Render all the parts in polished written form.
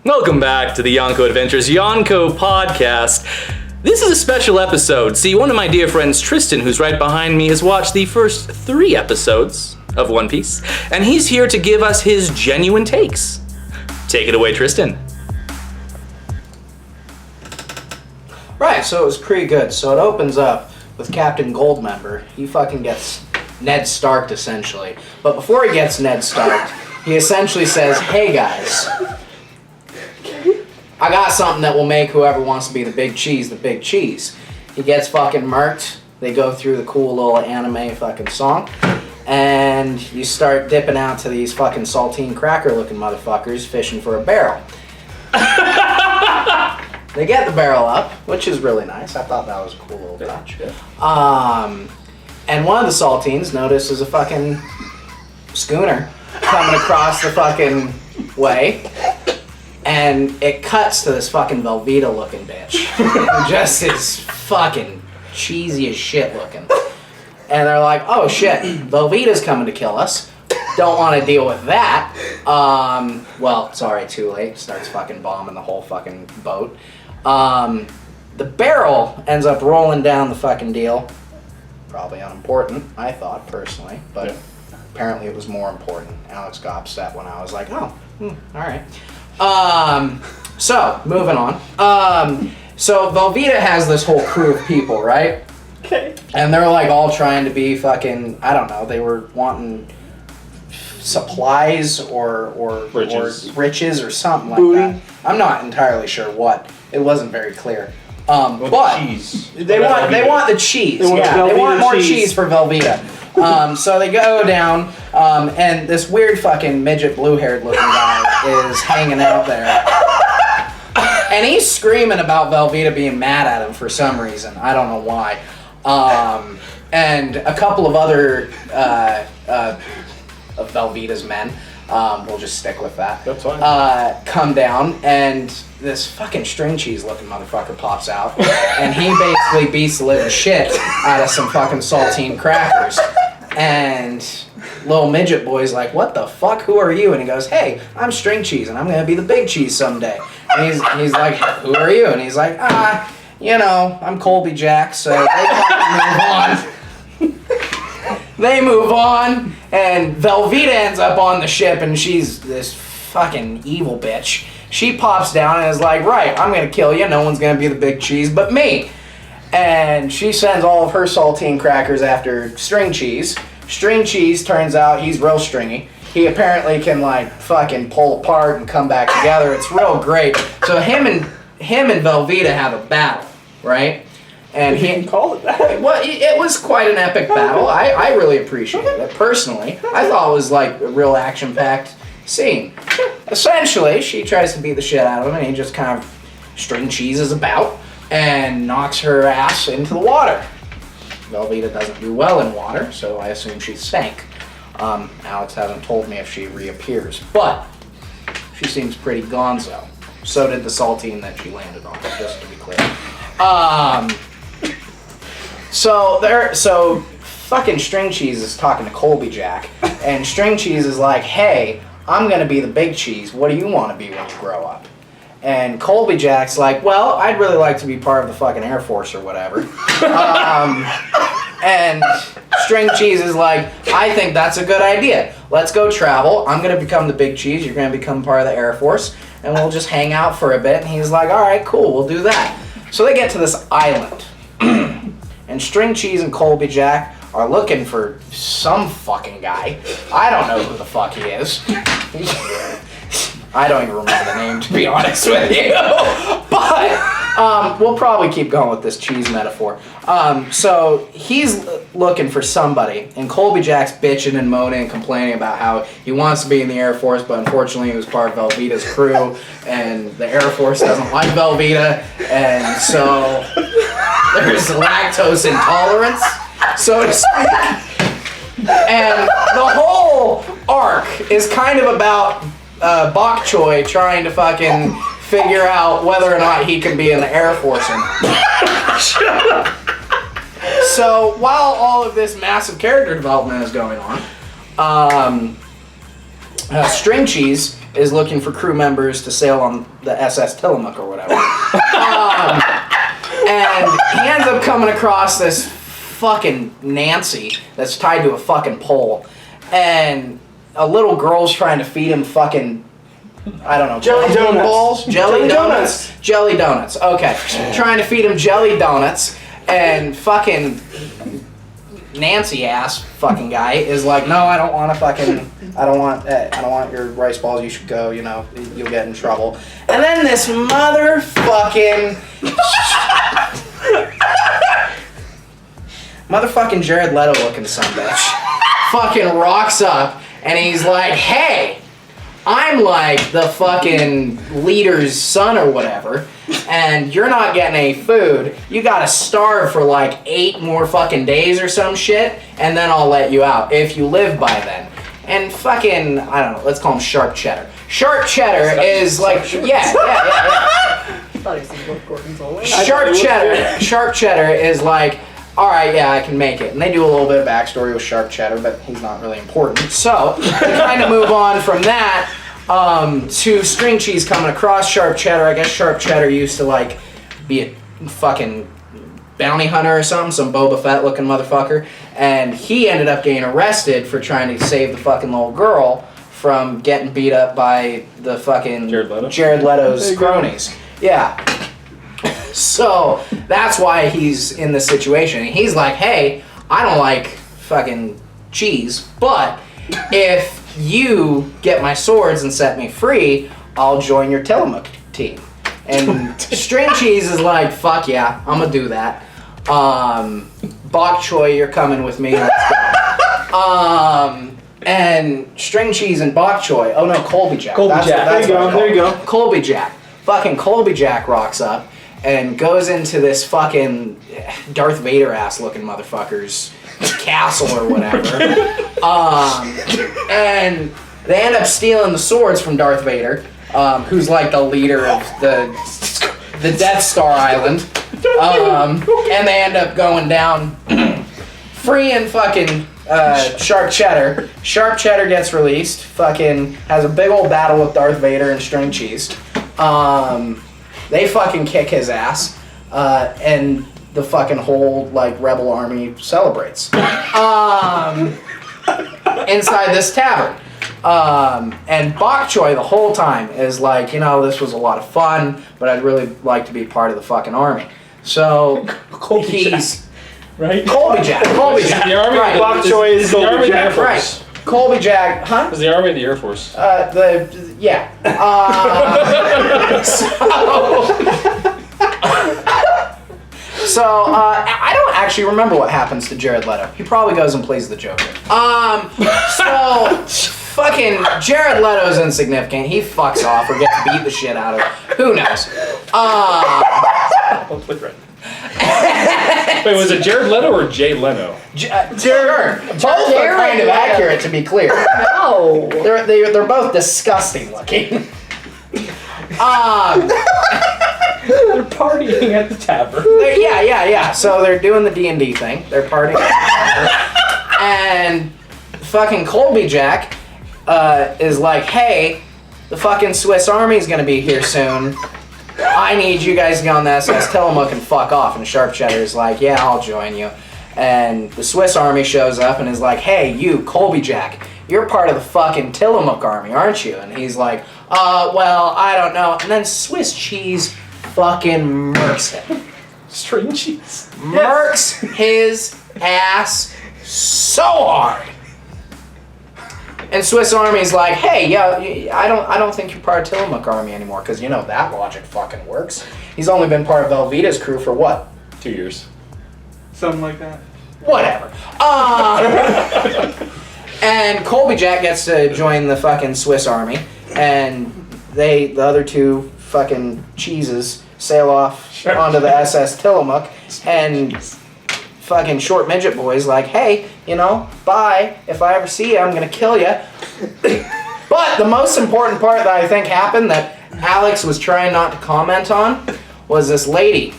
Welcome back to the Yonko Adventures Yonko Podcast. This is a special episode. See, one of my dear friends, Triston, who's right behind me, has watched the first 3 episodes of One Piece, and he's here to give us his genuine takes. Take it away, Triston. Right, so it was pretty good. So it opens up with Captain Goldmember. He fucking gets Ned Starked, essentially. But before he gets Ned Starked, he essentially says, hey guys, I got something that will make whoever wants to be the big cheese, the big cheese. He gets fucking murked. They go through the cool little anime fucking song. And you start dipping out to these fucking saltine cracker looking motherfuckers fishing for a barrel. They get the barrel up, which is really nice. I thought that was a cool little touch. And one of the saltines notices a fucking schooner coming across the fucking way. And it cuts to this fucking Velveeta looking bitch. Who just is fucking cheesy as shit looking. And they're like, oh shit, Velveeta's coming to kill us. Don't want to deal with that. Well, sorry, too late. Starts fucking bombing the whole fucking boat. The barrel ends up rolling down the fucking deal. Probably unimportant, I thought, personally. But apparently it was more important. Alex got upset when I was like, oh, alright. So, moving on. So Velveeta has this whole crew of people, right? Okay. And they're like all trying to be fucking, I don't know, they were wanting supplies or riches or something like that. I'm not entirely sure what. It wasn't very clear. But cheese. They want the cheese. They want more cheese for Velveeta. So they go down, and this weird fucking midget blue-haired looking guy is hanging out there. And he's screaming about Velveeta being mad at him for some reason. I don't know why. And a couple of other of Velveeta's men, we'll just stick with that. That's fine. Come down, and this fucking string cheese looking motherfucker pops out, and he basically beats the living shit out of some fucking saltine crackers. And little midget boy's like, what the fuck, who are you? And he goes, hey, I'm string cheese, and I'm gonna be the big cheese someday. And he's like, who are you? And he's like, I'm Colby Jack, so they move on. They move on, and Velveeta ends up on the ship, and she's this fucking evil bitch. She pops down and is like, right, I'm gonna kill you, no one's gonna be the big cheese but me. And she sends all of her saltine crackers after string cheese. String cheese, turns out he's real stringy. He apparently can like fucking pull apart and come back together. It's real great. So him and Velveeta have a battle, right? And he can call it that. Well, it was quite an epic battle. I really appreciated it personally. I thought it was like a real action-packed scene. Essentially, she tries to beat the shit out of him, and he just kind of string cheeses about and knocks her ass into the water. Velveeta doesn't do well in water, so I assume she sank. Alex hasn't told me if she reappears, but she seems pretty gonzo. So did the saltine that she landed on, just to be clear. So fucking String Cheese is talking to Colby Jack, and String Cheese is like, hey, I'm gonna be the big cheese. What do you want to be when you grow up? And Colby Jack's like, well, I'd really like to be part of the fucking Air Force or whatever. And String Cheese is like, I think that's a good idea. Let's go travel. I'm gonna become the big cheese. You're gonna become part of the Air Force, and we'll just hang out for a bit. And he's like, all right, cool, we'll do that. So they get to this island. And String Cheese and Colby Jack are looking for some fucking guy. I don't know who the fuck he is. I don't even remember the name, to be honest with you. But we'll probably keep going with this cheese metaphor. So he's looking for somebody, and Colby Jack's bitching and moaning and complaining about how he wants to be in the Air Force, but unfortunately he was part of Velveeta's crew, and the Air Force doesn't like Velveeta, and so there's lactose intolerance, so to speak. And the whole arc is kind of about Bok Choy trying to fucking figure out whether or not he can be in the Air Force. So while all of this massive character development is going on, String Cheese is looking for crew members to sail on the SS Tillamook or whatever. And he ends up coming across this fucking Nancy that's tied to a fucking pole. And a little girl's trying to feed him fucking, I don't know, jelly donuts. balls? Jelly donuts? Jelly donuts, okay. Trying to feed him jelly donuts, and fucking Nancy ass fucking guy is like, no, I don't want your rice balls, you should go, you'll get in trouble. And then this motherfucking Jared Leto looking sumbitch fucking rocks up and he's like, hey, I'm like the fucking leader's son or whatever, and you're not getting any food. You gotta starve for like 8 more fucking days or some shit, and then I'll let you out if you live by then. And fucking, I don't know, let's call him Sharp Cheddar. Sharp Cheddar is like, yeah. Sharp Cheddar is like, all right, yeah, I can make it. And they do a little bit of backstory with Sharp Cheddar, but he's not really important. So, we kind of move on from that to String Cheese coming across Sharp Cheddar. I guess Sharp Cheddar used to, like, be a fucking bounty hunter or something, some Boba Fett looking motherfucker. And he ended up getting arrested for trying to save the fucking little girl from getting beat up by the fucking Jared Leto's cronies. Yeah. So that's why he's in this situation. And he's like, hey, I don't like fucking cheese, but if you get my swords and set me free, I'll join your Tillamook team. And String Cheese is like, fuck yeah, I'm gonna do that. Bok Choy, you're coming with me. Let's go. And String Cheese and Bok Choy. Oh no, Colby Jack. There you go. Colby Jack. Fucking Colby Jack rocks up and goes into this fucking Darth Vader ass looking motherfucker's castle or whatever. And they end up stealing the swords from Darth Vader, who's like the leader of the Death Star Island. And they end up going down, freeing fucking Sharp Cheddar. Sharp Cheddar gets released, fucking has a big old battle with Darth Vader and String Cheese. They fucking kick his ass, and the fucking whole, like, rebel army celebrates. Inside this tavern. And Bok Choy the whole time is like, this was a lot of fun, but I'd really like to be part of the fucking army. So, he's... Right? Colby Jack. The army, right. Bok Choy is the army of the Air Force. Right. Colby Jack, huh? Is the army of the Air Force? Yeah. So, I don't actually remember what happens to Jared Leto. He probably goes and plays the Joker. Fucking Jared Leto's insignificant. He fucks off or gets beat the shit out of. Who knows? Wait, was it Jared Leto or Jay Leno? Jared. Both are kind of accurate, to be clear. No. They're both disgusting looking. They're partying at the tavern. Yeah. So they're doing the D&D thing. They're partying at the tavern. And fucking Colby Jack is like, hey, the fucking Swiss Army's gonna be here soon. I need you guys to get on the SS Tillamook and fuck off. And Sharp Cheddar is like, yeah, I'll join you. And the Swiss Army shows up and is like, hey, you, Colby Jack, you're part of the fucking Tillamook army, aren't you? And he's like, well, I don't know. And then Swiss Cheese fucking murks him. String Cheese. Murks his ass so hard. And Swiss Army's like, hey, yeah, I don't think you're part of Tillamook army anymore, because that logic fucking works. He's only been part of Velveeta's crew for what? 2 years. Something like that. Whatever. And Colby Jack gets to join the fucking Swiss Army, and the other two fucking cheeses sail off onto the SS Tillamook, and fucking short midget boy's like, hey, bye. If I ever see you, I'm gonna kill you. But the most important part that I think happened that Alex was trying not to comment on was this lady,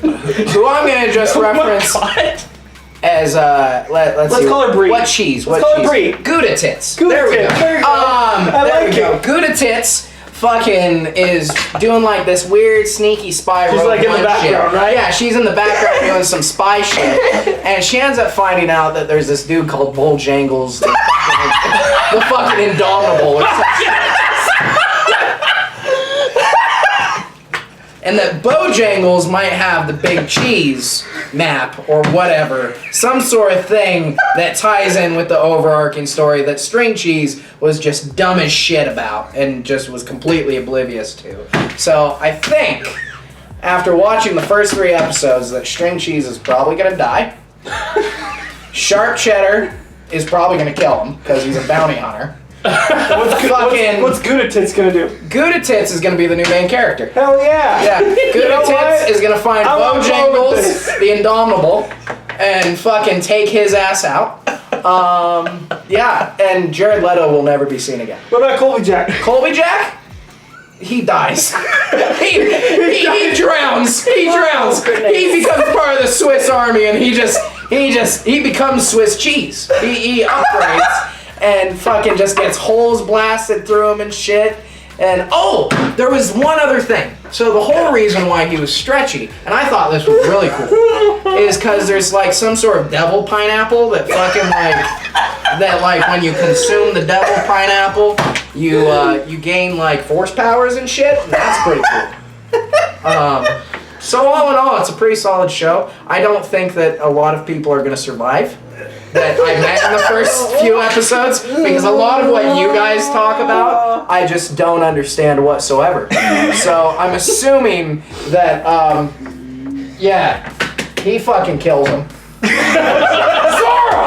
who I'm gonna just reference as let's see. call her Brie. What cheese? Let's What call her cheese? Brie. Gouda tits. Gouda there we go. tits. There you go. There we go. it. Gouda tits. Fucking is doing like this weird sneaky spy She's rogue like in the one background, shit. right? Yeah, she's in the background doing some spy shit, and she ends up finding out that there's this dude called Bojangles, the fucking Indomitable, or some shit. And that Bojangles might have the big cheese map or whatever, some sort of thing that ties in with the overarching story that String Cheese was just dumb as shit about and just was completely oblivious to. So I think, after watching the first 3 episodes, that String Cheese is probably gonna die. Sharp Cheddar is probably gonna kill him because he's a bounty hunter. What's Gouda Tits gonna do? Gouda Tits is gonna be the new main character. Hell yeah! Yeah, Gouda Tits is gonna find I'm on board with Bojangles, this. the Indomitable, and fucking take his ass out. Yeah, and Jared Leto will never be seen again. What about Colby Jack? Colby Jack? He dies. he drowns. He drowns. He becomes part of the Swiss Army, and he becomes Swiss cheese. He upgrades and fucking just gets holes blasted through him and shit. And there was one other thing. So the whole reason why he was stretchy, and I thought this was really cool, is because there's like some sort of devil pineapple that fucking like when you consume the devil pineapple, you gain like force powers and shit. And that's pretty cool. So all in all, it's a pretty solid show. I don't think that a lot of people are gonna survive that I met in the first few episodes, because a lot of what you guys talk about, I just don't understand whatsoever. So I'm assuming that, yeah, he fucking kills him. Zorro!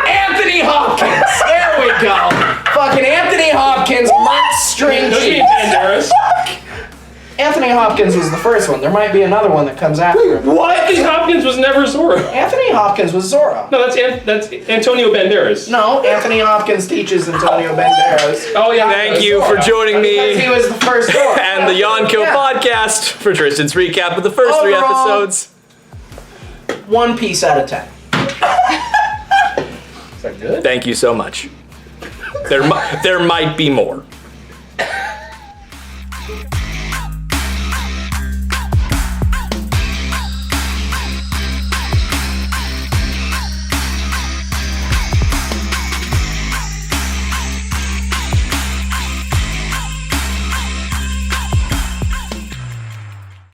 Anthony Hopkins! There we go! Fucking Anthony Hopkins, Mark String Cheese. Anthony Hopkins was the first one. There might be another one that comes after him. What? Anthony Hopkins was never Zorro. Anthony Hopkins was Zorro. No, that's Antonio Banderas. No, Anthony Hopkins teaches Antonio Banderas. Oh yeah. Thank you for joining Because he me was the first Zorro. and the Yonko Yeah. Podcast for Tristan's recap of the first 3 Overall, episodes. 1 piece out of 10. Is that good? Thank you so much. There might be more.